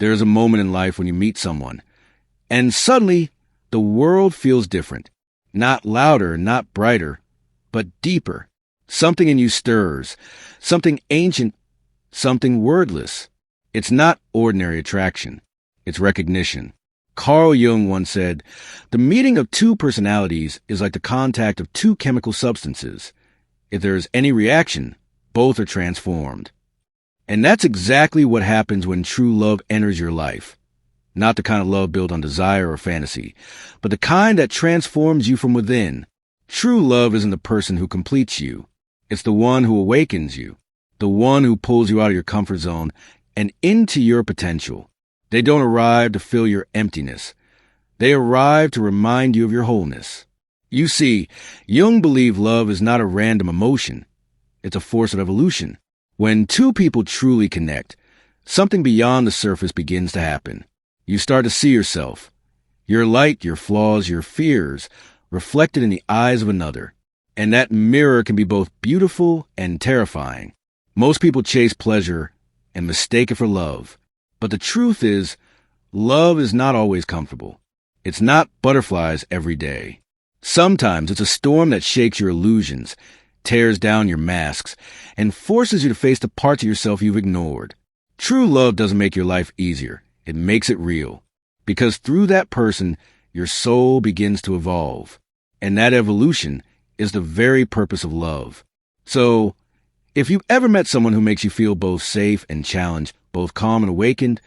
There's a moment in life when you meet someone, and suddenly the world feels different. Not louder, not brighter, but deeper. Something in you stirs, something ancient, something wordless. It's not ordinary attraction. It's recognition. Carl Jung once said, "The meeting of two personalities is like the contact of two chemical substances. If there is any reaction, both are transformed." And that's exactly what happens when true love enters your life. Not the kind of love built on desire or fantasy, but the kind that transforms you from within. True love isn't the person who completes you. It's the one who awakens you, the one who pulls you out of your comfort zone and into your potential. They don't arrive to fill your emptiness. They arrive to remind you of your wholeness. You see, Jung believed love is not a random emotion. It's a force of evolution. When two people truly connect, something beyond the surface begins to happen. You start to see yourself, your light, your flaws, your fears, reflected in the eyes of another. And that mirror can be both beautiful and terrifying. Most people chase pleasure and mistake it for love. But the truth is, love is not always comfortable. It's not butterflies every day. Sometimes it's a storm that shakes your illusions, tears down your masks, and forces you to face the parts of yourself you've ignored. True love doesn't make your life easier. It makes it real. Because through that person, your soul begins to evolve. And that evolution is the very purpose of love. So, if you've ever met someone who makes you feel both safe and challenged, both calm and awakened,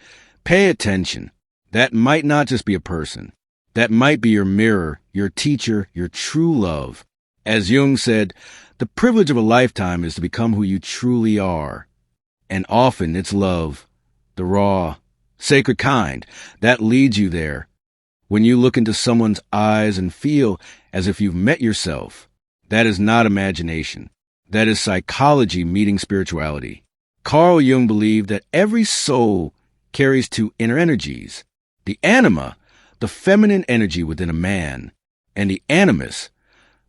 pay attention. That might not just be a person. That might be your mirror, your teacher, your true love. As Jung said, the privilege of a lifetime is to become who you truly are. And often it's love, the raw, sacred kind, that leads you there. When you look into someone's eyes and feel as if you've met yourself, that is not imagination. That is psychology meeting spirituality. Carl Jung believed that every soul carries two inner energies. The anima, the feminine energy within a man, and the animus,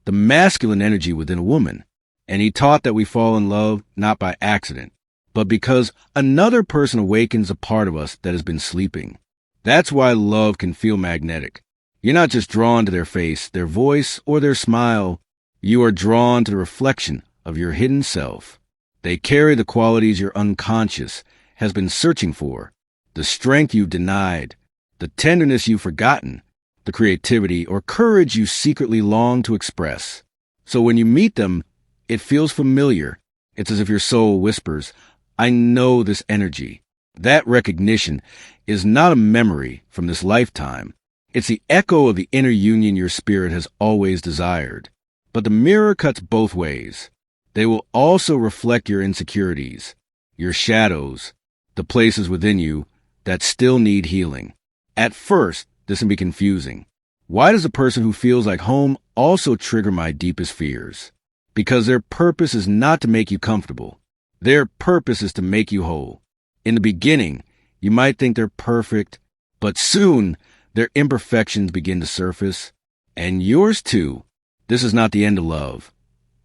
the masculine energy within a woman. And he taught that we fall in love not by accident, but because another person awakens a part of us that has been sleeping. That's why love can feel magnetic. You're not just drawn to their face, their voice, or their smile. You are drawn to the reflection of your hidden self. They carry the qualities your unconscious has been searching for, the strength you've denied, the tenderness you've forgotten, the creativity or courage you secretly long to express. So when you meet them, it feels familiar. It's as if your soul whispers, "I know this energy." That recognition is not a memory from this lifetime. It's the echo of the inner union your spirit has always desired. But the mirror cuts both ways. They will also reflect your insecurities, your shadows, the places within you that still need healing. At first, this can be confusing. Why does a person who feels like home also trigger my deepest fears? Because their purpose is not to make you comfortable. Their purpose is to make you whole. In the beginning, you might think they're perfect, but soon their imperfections begin to surface, and yours too. This is not the end of love.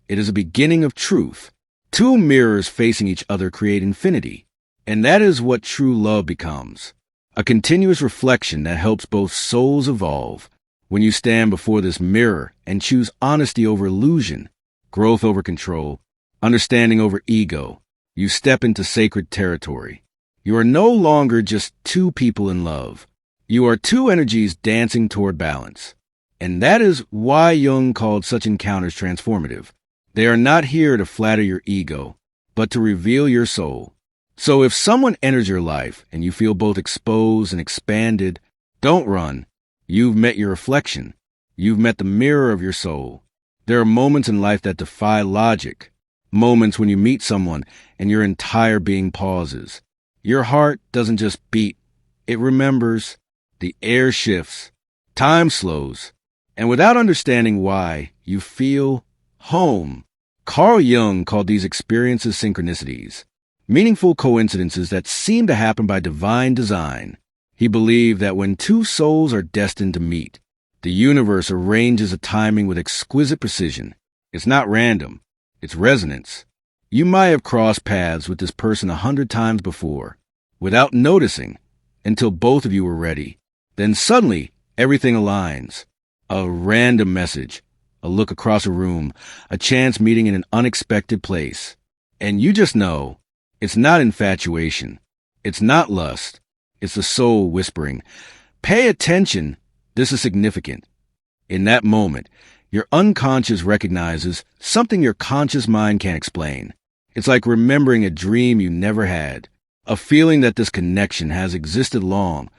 It is a beginning of truth. Two mirrors facing each other create infinity, and that is what true love becomes. A continuous reflection that helps both souls evolve. When you stand before this mirror and choose honesty over illusion, growth over control, understanding over ego, you step into sacred territory. You are no longer just two people in love. You are two energies dancing toward balance. And that is why Jung called such encounters transformative. They are not here to flatter your ego, but to reveal your soul. So if someone enters your life and you feel both exposed and expanded, don't run. You've met your reflection. You've met the mirror of your soul. There are moments in life that defy logic. Moments when you meet someone and your entire being pauses. Your heart doesn't just beat. It remembers. The air shifts. Time slows. And without understanding why, you feel home. Carl Jung called these experiences synchronicities, meaningful coincidences that seem to happen by divine design. He believed that when two souls are destined to meet, the universe arranges a timing with exquisite precision. It's not random. It's resonance. You might have crossed paths with this person 100 times before, without noticing, until both of you are ready. Then suddenly, everything aligns. A random message, a look across a room, a chance meeting in an unexpected place. And you just know, it's not infatuation. It's not lust. It's the soul whispering, "Pay attention. This is significant." In that moment, your unconscious recognizes something your conscious mind can't explain. It's like remembering a dream you never had, a feeling that this connection has existed long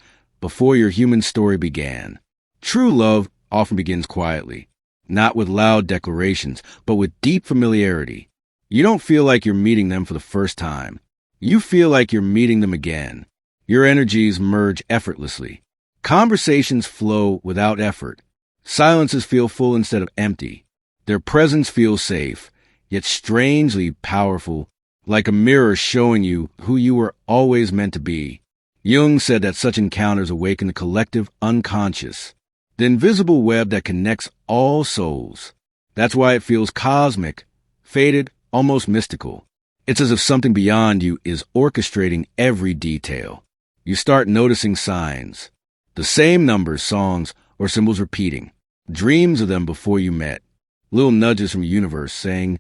before your human story began. True love often begins quietly, not with loud declarations, but with deep familiarity. You don't feel like you're meeting them for the first time. You feel like you're meeting them again. Your energies merge effortlessly. Conversations flow without effort. Silences feel full instead of empty. Their presence feels safe, yet strangely powerful, like a mirror showing you who you were always meant to be. Jung said that such encounters awaken the collective unconscious, the invisible web that connects all souls. That's why it feels cosmic, faded, almost mystical. It's as if something beyond you is orchestrating every detail. You start noticing signs, the same numbers, songs, or symbols repeating, dreams of them before you met, little nudges from the universe saying,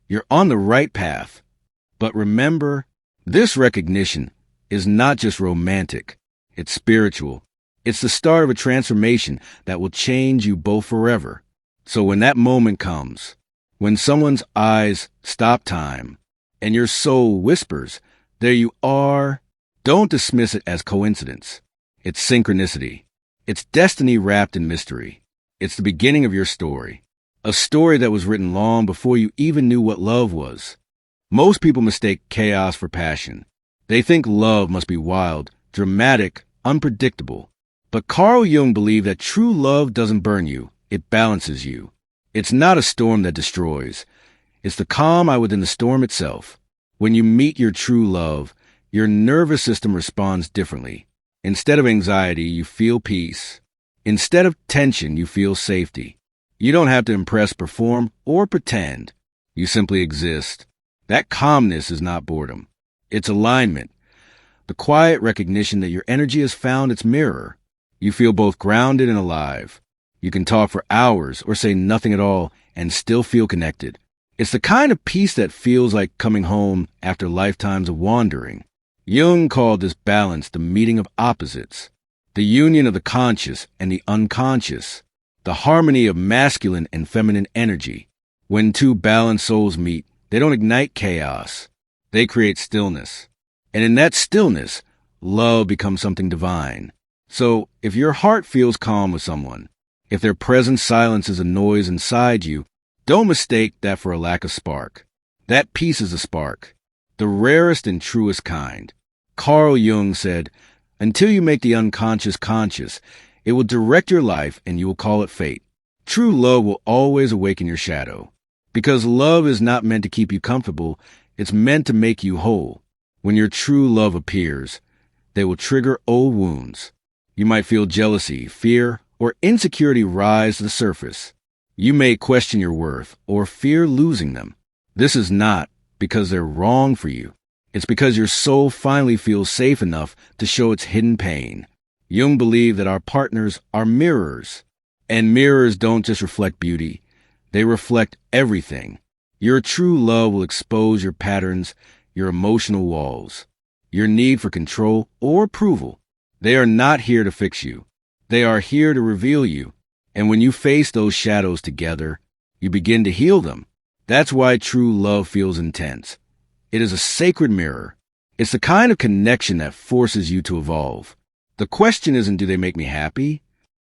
"You're on the right path." But remember, this recognition is not just romantic, it's spiritual. It's the start of a transformation that will change you both forever. So when that moment comes, when someone's eyes stop time, and your soul whispers, "There you are," don't dismiss it as coincidence. It's synchronicity. It's destiny wrapped in mystery. It's the beginning of your story, a story that was written long before you even knew what love was. Most people mistake chaos for passion. They think love must be wild, dramatic, unpredictable. But Carl Jung believed that true love doesn't burn you, it balances you. It's not a storm that destroys. It's the calm within the storm itself. When you meet your true love, your nervous system responds differently. Instead of anxiety, you feel peace. Instead of tension, you feel safety. You don't have to impress, perform, or pretend. You simply exist. That calmness is not boredom. It's alignment. The quiet recognition that your energy has found its mirror. You feel both grounded and alive. You can talk for hours or say nothing at all and still feel connected. It's the kind of peace that feels like coming home after lifetimes of wandering. Jung called this balance the meeting of opposites, the union of the conscious and the unconscious, the harmony of masculine and feminine energy. When two balanced souls meet, they don't ignite chaos. They create stillness. And in that stillness, love becomes something divine. So if your heart feels calm with someone, if their presence silences a noise inside you, don't mistake that for a lack of spark. That peace is a spark, the rarest and truest kind. Carl Jung said, "Until you make the unconscious conscious, it will direct your life and you will call it fate." True love will always awaken your shadow. Because love is not meant to keep you comfortable, it's meant to make you whole. When your true love appears, they will trigger old wounds. You might feel jealousy, fear, or insecurity rise to the surface. You may question your worth or fear losing them. This is not because they're wrong for you. It's because your soul finally feels safe enough to show its hidden pain. Jung believed that our partners are mirrors. And mirrors don't just reflect beauty. They reflect everything. Your true love will expose your patterns, your emotional walls, your need for control or approval. They are not here to fix you. They are here to reveal you. And when you face those shadows together, you begin to heal them. That's why true love feels intense. It is a sacred mirror. It's the kind of connection that forces you to evolve. The question isn't, do they make me happy?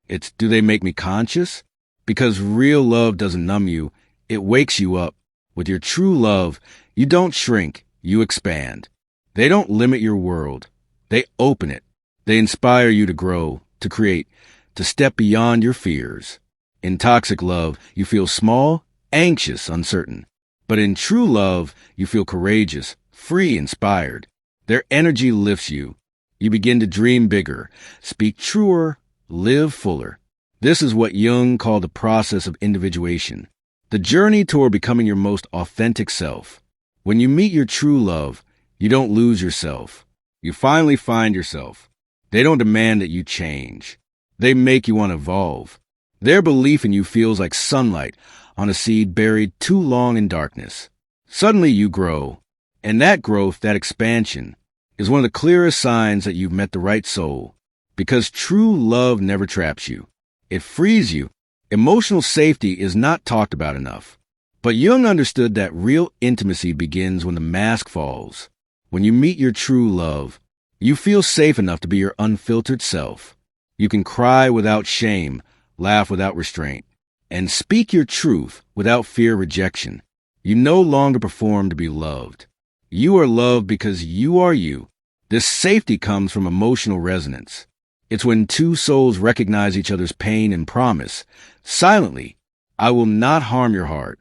It's, do they make me conscious? Because real love doesn't numb you. It wakes you up. With your true love, you don't shrink, you expand. They don't limit your world. They open it. They inspire you to grow, to create, to step beyond your fears. In toxic love, you feel small, anxious, uncertain. But in true love, you feel courageous, free, inspired. Their energy lifts you. You begin to dream bigger, speak truer, live fuller. This is what Jung called the process of individuation, the journey toward becoming your most authentic self. When you meet your true love, you don't lose yourself. You finally find yourself. They don't demand that you change. They make you want to evolve. Their belief in you feels like sunlight on a seed buried too long in darkness. Suddenly you grow, and that growth, that expansion, is one of the clearest signs that you've met the right soul, because true love never traps you. It frees you. Emotional safety is not talked about enough. But Jung understood that real intimacy begins when the mask falls. When you meet your true love, you feel safe enough to be your unfiltered self. You can cry without shame, laugh without restraint, and speak your truth without fear of rejection. You no longer perform to be loved. You are loved because you are you. This safety comes from emotional resonance. It's when two souls recognize each other's pain and promise, silently, I will not harm your heart.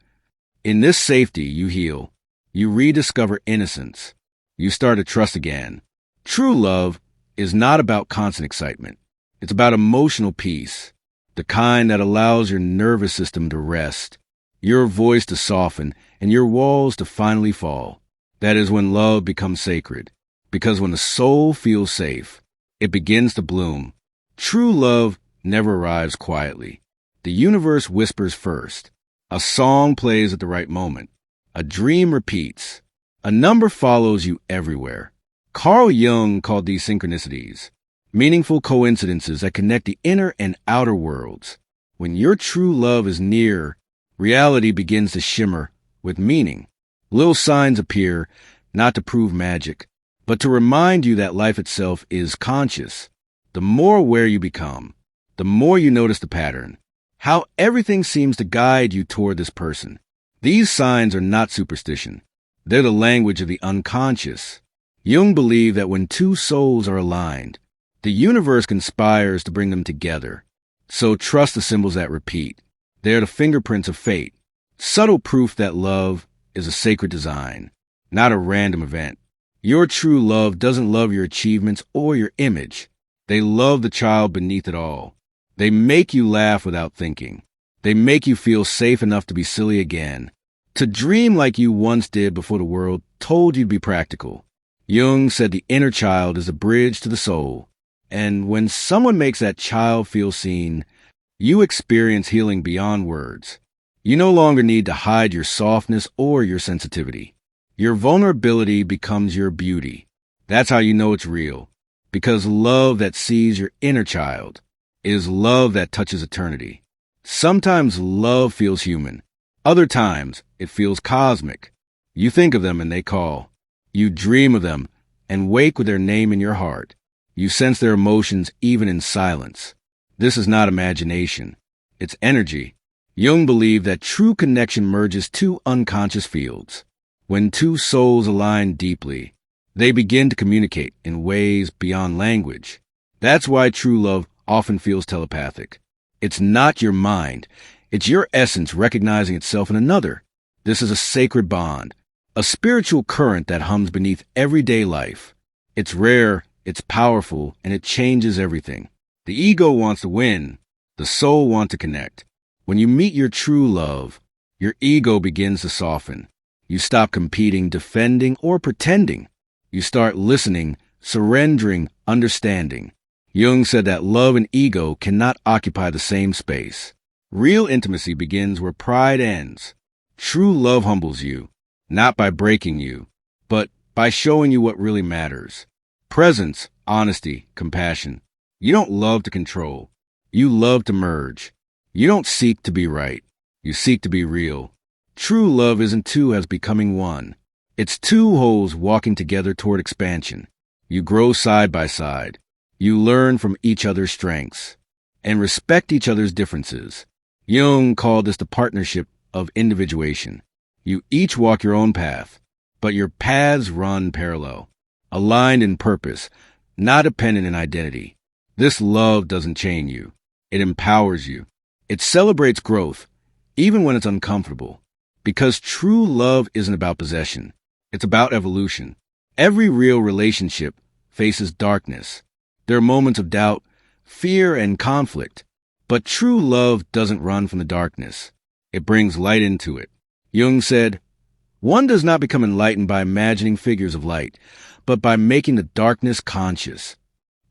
In this safety, you heal. You rediscover innocence. You start to trust again. True love is not about constant excitement. It's about emotional peace, the kind that allows your nervous system to rest, your voice to soften, and your walls to finally fall. That is when love becomes sacred, because when the soul feels safe, it begins to bloom. True love never arrives quietly. The universe whispers first. A song plays at the right moment. A dream repeats. A number follows you everywhere. Carl Jung called these synchronicities, meaningful coincidences that connect the inner and outer worlds. When your true love is near, reality begins to shimmer with meaning. Little signs appear, not to prove magic, but to remind you that life itself is conscious. The more aware you become, the more you notice the pattern, how everything seems to guide you toward this person. These signs are not superstition. They're the language of the unconscious. Jung believed that when two souls are aligned, the universe conspires to bring them together. So trust the symbols that repeat. They're the fingerprints of fate, subtle proof that love is a sacred design, not a random event. Your true love doesn't love your achievements or your image. They love the child beneath it all. They make you laugh without thinking. They make you feel safe enough to be silly again, to dream like you once did before the world told you to be practical. Jung said the inner child is a bridge to the soul, and when someone makes that child feel seen, you experience healing beyond words. You no longer need to hide your softness or your sensitivity. Your vulnerability becomes your beauty. That's how you know it's real, because love that sees your inner child is love that touches eternity. Sometimes love feels human. Other times, it feels cosmic. You think of them and they call. You dream of them and wake with their name in your heart. You sense their emotions even in silence. This is not imagination. It's energy. Jung believed that true connection merges two unconscious fields. When two souls align deeply, they begin to communicate in ways beyond language. That's why true love often feels telepathic. It's not your mind. It's your essence recognizing itself in another. This is a sacred bond, a spiritual current that hums beneath everyday life. It's rare, it's powerful, and it changes everything. The ego wants to win. The soul wants to connect. When you meet your true love, your ego begins to soften. You stop competing, defending, or pretending. You start listening, surrendering, understanding. Jung said that love and ego cannot occupy the same space. Real intimacy begins where pride ends. True love humbles you, not by breaking you, but by showing you what really matters. Presence, honesty, compassion. You don't love to control. You love to merge. You don't seek to be right. You seek to be real. True love isn't two as becoming one. It's two wholes walking together toward expansion. You grow side by side. You learn from each other's strengths and respect each other's differences. Jung called this the partnership of individuation. You each walk your own path, but your paths run parallel, aligned in purpose, not dependent in identity. This love doesn't chain you. It empowers you. It celebrates growth, even when it's uncomfortable. Because true love isn't about possession. It's about evolution. Every real relationship faces darkness. There are moments of doubt, fear, and conflict. But true love doesn't run from the darkness. It brings light into it. Jung said, "One does not become enlightened by imagining figures of light, but by making the darkness conscious."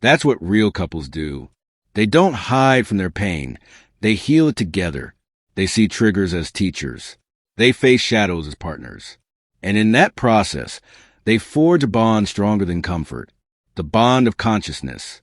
That's what real couples do. They don't hide from their pain. They heal it together. They see triggers as teachers. They face shadows as partners. And in that process, they forge a bond stronger than comfort, the bond of consciousness.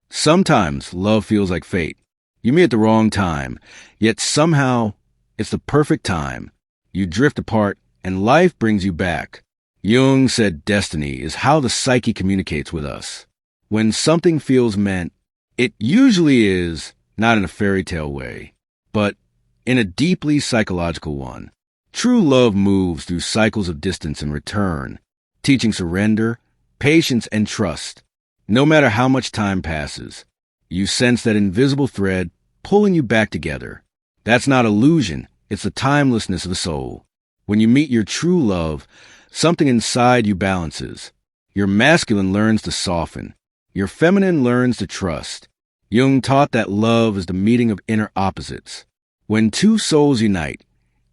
Sometimes love feels like fate. You meet at the wrong time, yet somehow it's the perfect time. You drift apart and life brings you back. Jung said destiny is how the psyche communicates with us. When something feels meant, it usually is, not in a fairy tale way, but in a deeply psychological one. True love moves through cycles of distance and return, teaching surrender, patience, and trust. No matter how much time passes, you sense that invisible thread pulling you back together. That's not illusion, it's the timelessness of the soul. When you meet your true love, something inside you balances. Your masculine learns to soften. Your feminine learns to trust. Jung taught that love is the meeting of inner opposites. When two souls unite,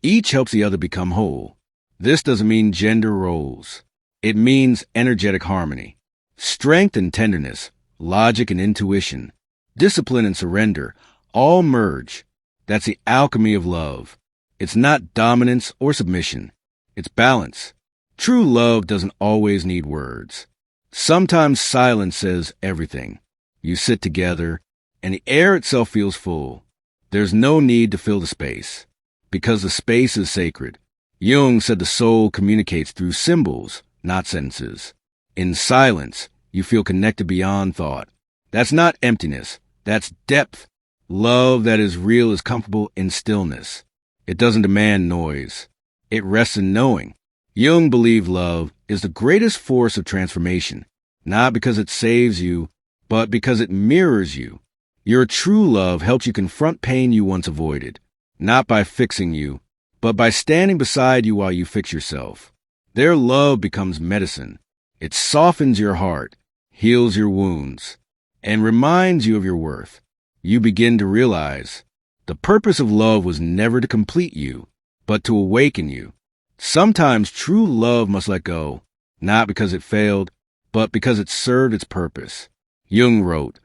each helps the other become whole. This doesn't mean gender roles. It means energetic harmony. Strength and tenderness, logic and intuition, discipline and surrender, all merge. That's the alchemy of love. It's not dominance or submission. It's balance. True love doesn't always need words. Sometimes silence says everything. You sit together, and the air itself feels full. There's no need to fill the space, because the space is sacred. Jung said the soul communicates through symbols, not sentences. In silence, you feel connected beyond thought. That's not emptiness. That's depth. Love that is real is comfortable in stillness. It doesn't demand noise. It rests in knowing. Jung believed love is the greatest force of transformation, not because it saves you, but because it mirrors you. Your true love helps you confront pain you once avoided, not by fixing you, but by standing beside you while you fix yourself. Their love becomes medicine. It softens your heart, heals your wounds, and reminds you of your worth. You begin to realize the purpose of love was never to complete you, but to awaken you. Sometimes true love must let go, not because it failed, but because it served its purpose. Jung wrote,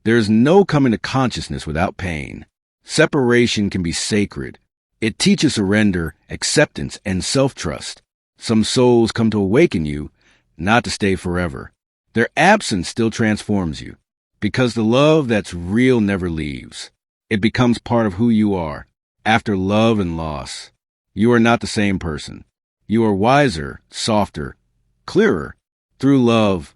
"There is no coming to consciousness without pain. Separation can be sacred. It teaches surrender, acceptance, and self-trust. Some souls come to awaken you, not to stay forever. Their absence still transforms you, because the love that's real never leaves. It becomes part of who you are, after love and loss. You are not the same person. You are wiser, softer, clearer. Through love,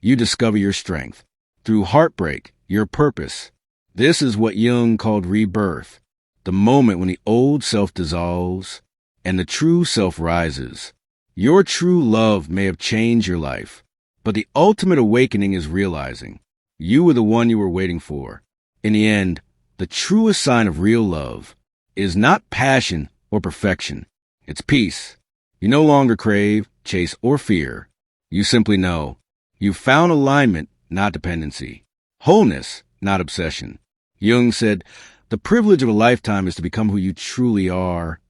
you discover your strength. Through heartbreak, your purpose. This is what Jung called rebirth, the moment when the old self dissolves and the true self rises. Your true love may have changed your life, but the ultimate awakening is realizing you were the one you were waiting for. In the end, the truest sign of real love is not passion or perfection. It's peace. You no longer crave, chase, or fear. You simply know. You found alignment, not dependency. Wholeness, not obsession. Jung said, the privilege of a lifetime is to become who you truly are.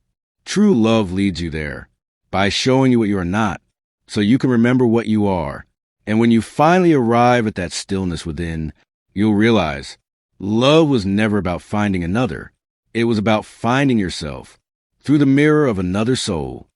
True love leads you there, by showing you what you are not, so you can remember what you are. And when you finally arrive at that stillness within, you'll realize love was never about finding another. It was about finding yourself through the mirror of another soul.